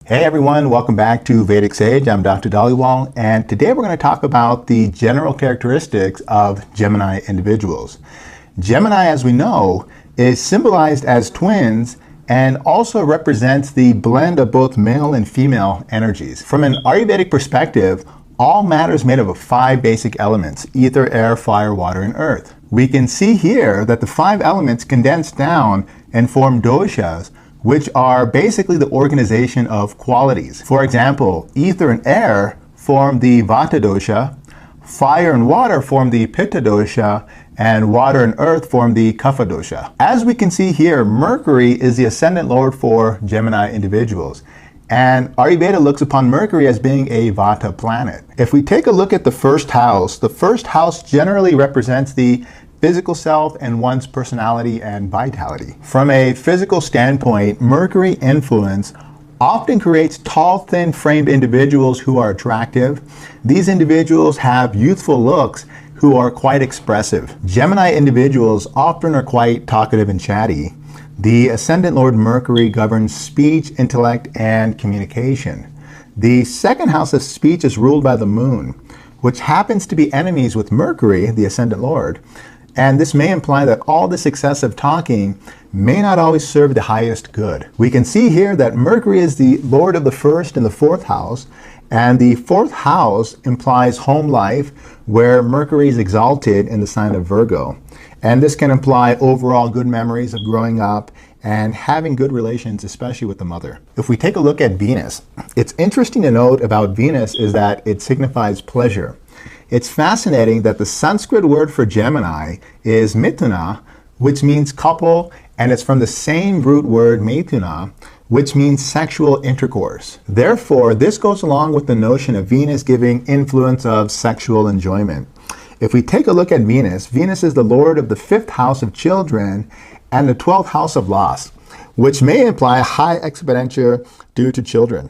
Hey everyone, welcome back to Vedic Sage. I'm Dr. Dhaliwal, and today we're going to talk about the general characteristics of Gemini individuals. Gemini, as we know, is symbolized as twins and also represents the blend of both male and female energies. From an Ayurvedic perspective, all matter is made up of 5 basic elements: ether, air, fire, water, and earth. We can see here that the 5 elements condense down and form doshas, which are basically the organization of qualities. For example, ether and air form the Vata dosha, fire and water form the Pitta dosha, and water and earth form the Kapha dosha. As we can see here, Mercury is the ascendant lord for Gemini individuals, and Ayurveda looks upon Mercury as being a Vata planet. If we take a look at the first house generally represents the physical self and one's personality and vitality. From a physical standpoint, Mercury influence often creates tall, thin-framed individuals who are attractive. These individuals have youthful looks who are quite expressive. Gemini individuals often are quite talkative and chatty. The ascendant lord Mercury governs speech, intellect, and communication. The second house of speech is ruled by the moon, which happens to be enemies with Mercury, the ascendant lord. And this may imply that all this excessive talking may not always serve the highest good. We can see here that Mercury is the lord of the first and the fourth house, and the fourth house implies home life, where Mercury is exalted in the sign of Virgo. And this can imply overall good memories of growing up and having good relations, especially with the mother. If we take a look at Venus, it's interesting to note about Venus is that it signifies pleasure. It's fascinating that the Sanskrit word for Gemini is Mithuna, which means couple, and it's from the same root word Maithuna, which means sexual intercourse. Therefore, this goes along with the notion of Venus giving influence of sexual enjoyment. If we take a look at Venus, Venus is the lord of the 5th house of children and the 12th house of loss, which may imply high expenditure due to children.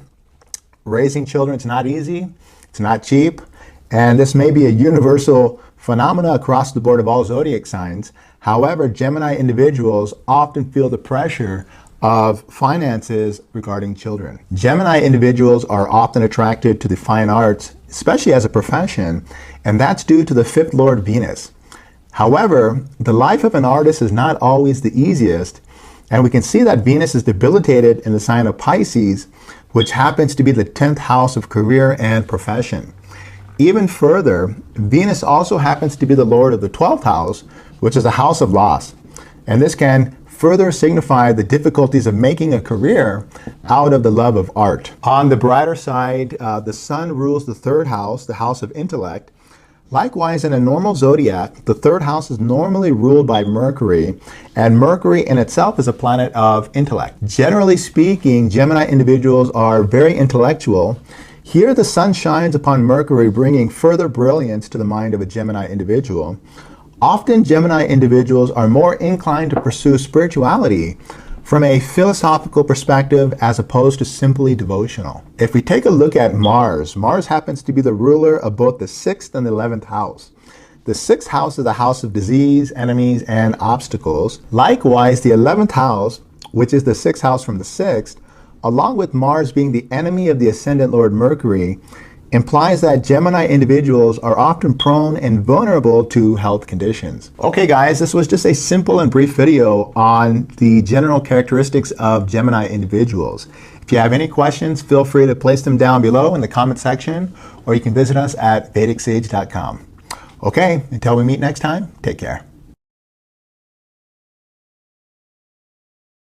Raising children is not easy, it's not cheap, and this may be a universal phenomena across the board of all zodiac signs. However, Gemini individuals often feel the pressure of finances regarding children. Gemini individuals are often attracted to the fine arts, especially as a profession, and that's due to the 5th lord Venus. However, the life of an artist is not always the easiest, and we can see that Venus is debilitated in the sign of Pisces, which happens to be the 10th house of career and profession. Even further, Venus also happens to be the lord of the 12th house, which is a house of loss. And this can further signify the difficulties of making a career out of the love of art. On the brighter side, the sun rules the 3rd house, the house of intellect. Likewise, in a normal zodiac, the 3rd house is normally ruled by Mercury, and Mercury in itself is a planet of intellect. Generally speaking, Gemini individuals are very intellectual. Here the sun shines upon Mercury, bringing further brilliance to the mind of a Gemini individual. Often Gemini individuals are more inclined to pursue spirituality from a philosophical perspective as opposed to simply devotional. If we take a look at Mars, Mars happens to be the ruler of both the 6th and the 11th house. The 6th house is the house of disease, enemies, and obstacles. Likewise, the 11th house, which is the 6th house from the 6th, along with Mars being the enemy of the ascendant lord Mercury, implies that Gemini individuals are often prone and vulnerable to health conditions. Okay guys, this was just a simple and brief video on the general characteristics of Gemini individuals. If you have any questions, feel free to place them down below in the comment section, or you can visit us at VedicSage.com. Okay, until we meet next time, take care.